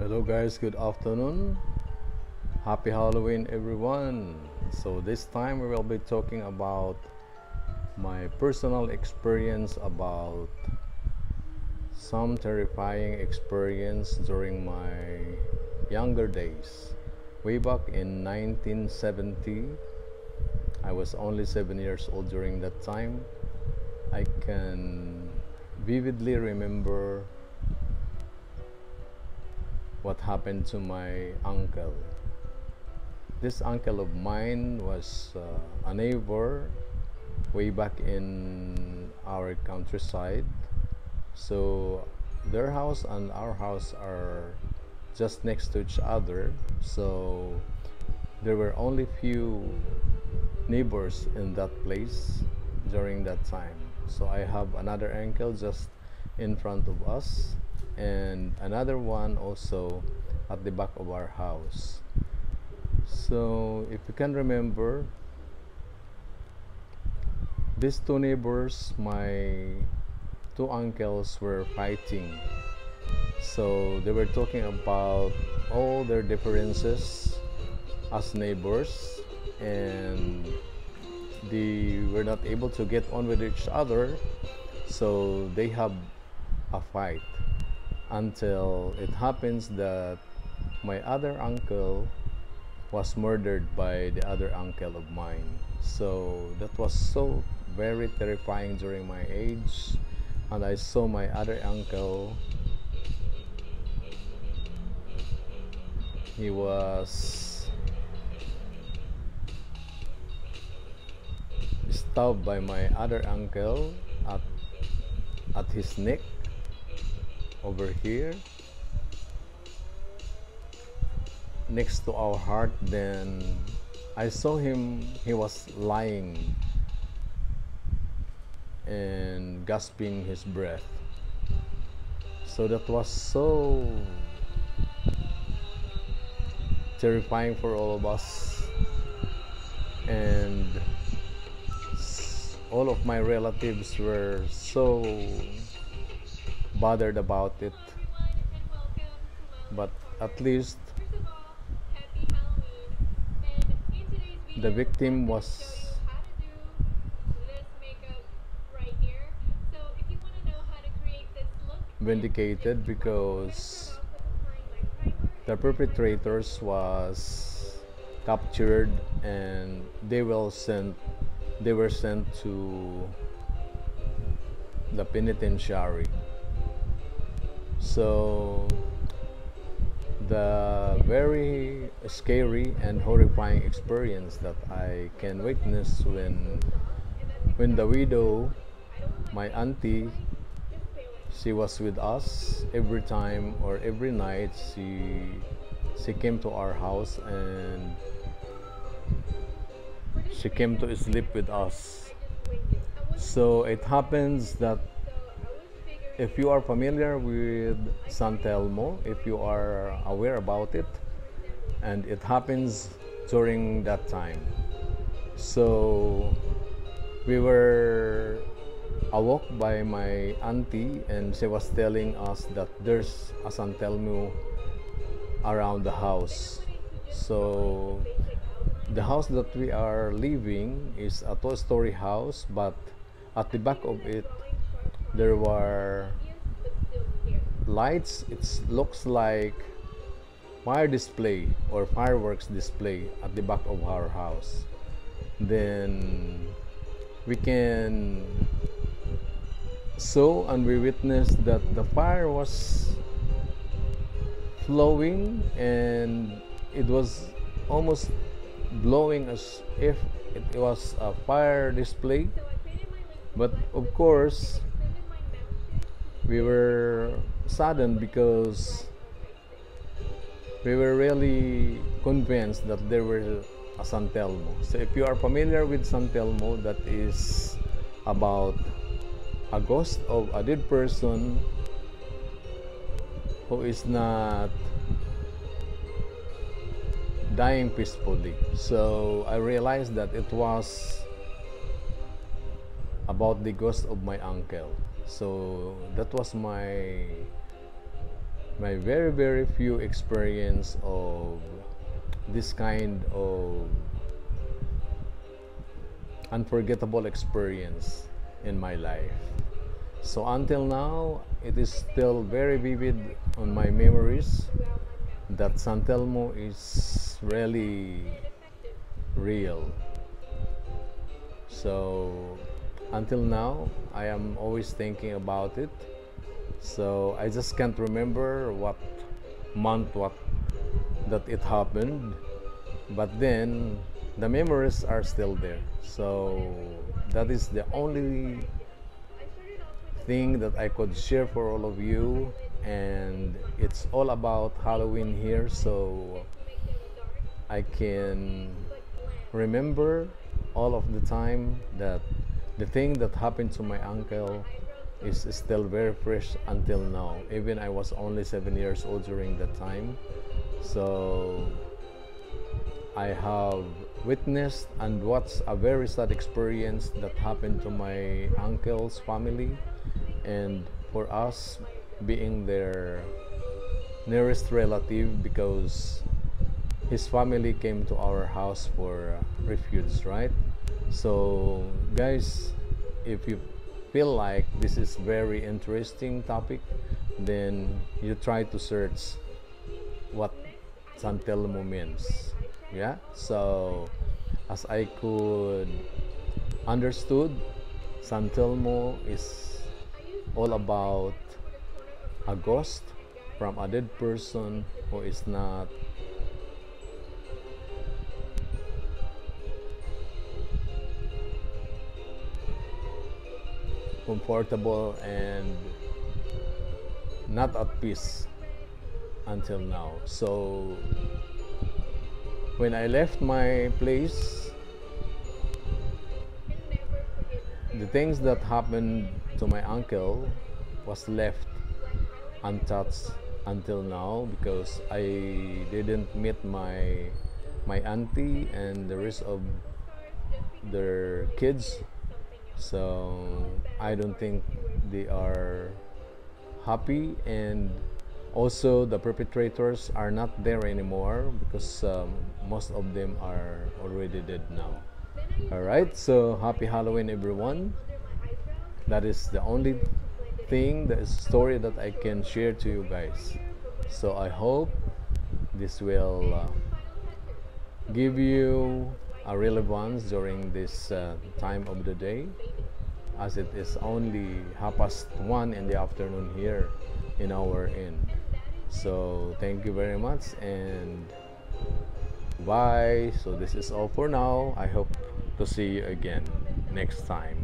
Hello guys, good afternoon. Happy Halloween everyone. So this time we will be talking about my personal experience about some terrifying experience during my younger days. Way back in 1970, I was only 7 years old during that time. I can vividly remember what happened to my uncle. This uncle of mine was a neighbor way back in our countryside. So their house and our house are just next to each other. So there were only few neighbors in that place during that time. So I have another uncle just in front of us and another one also at the back of our house. So if you can remember, these two neighbors, my two uncles, were fighting. So they were talking about all their differences as neighbors, and they were not able to get on with each other, so they have a fight until it happens that my other uncle was murdered by the other uncle of mine. So that was so very terrifying during my age, and I saw my other uncle. He was stabbed by my other uncle at his neck over here next to our heart. Then I saw him, he was lying and gasping his breath. So that was so terrifying for all of us, and all of my relatives were so bothered about it, but at least the victim was vindicated because the perpetrators was captured and they were sent to the penitentiary. So the very scary and horrifying experience that I can witness when the widow, my auntie, she was with us every time or every night. She came to our house and she came to sleep with us. So it happens that if you are familiar with Santelmo, if you are aware about it, and it happens during that time. So we were awoke by my auntie, and she was telling us that there's a Santelmo around the house. So the house that we are living is a two-story house, but at the back of it there were lights. It looks like fire display or fireworks display at the back of our house. Then we can saw and we witnessed that the fire was flowing and it was almost blowing as if it was a fire display. But of course we were saddened because we were really convinced that there were a Santelmo. So if you are familiar with Santelmo, that is about a ghost of a dead person who is not dying peacefully. So I realized that it was about the ghost of my uncle. So that was my my very very few experience of this kind of unforgettable experience in my life. So until now, it is still very vivid on my memories that Santelmo is really real. So until now, I am always thinking about it. So I just can't remember what month what that it happened, but then the memories are still there. So that is the only thing that I could share for all of you, and it's all about Halloween here, so I can remember all of the time that the thing that happened to my uncle is still very fresh until now. Even I was only 7 years old during that time. So I have witnessed and watched a very sad experience that happened to my uncle's family, and for us being their nearest relative, because his family came to our house for refuge, right? So guys, if you feel like this is very interesting topic, then you try to search what Santelmo means. Yeah, so as I could understood, Santelmo is all about a ghost from a dead person who is not comfortable and not at peace until now. So when I left my place, the things that happened to my uncle was left untouched until now, because I didn't meet my auntie and the rest of their kids. So I don't think they are happy, and also the perpetrators are not there anymore, because most of them are already dead now. Alright, so happy Halloween everyone. That is the only thing, the story that I can share to you guys. So I hope this will give you a relevance during this time of the day, as it is only 1:30 in the afternoon here in our end. So thank you very much and bye. So this is all for now. I hope to see you again next time.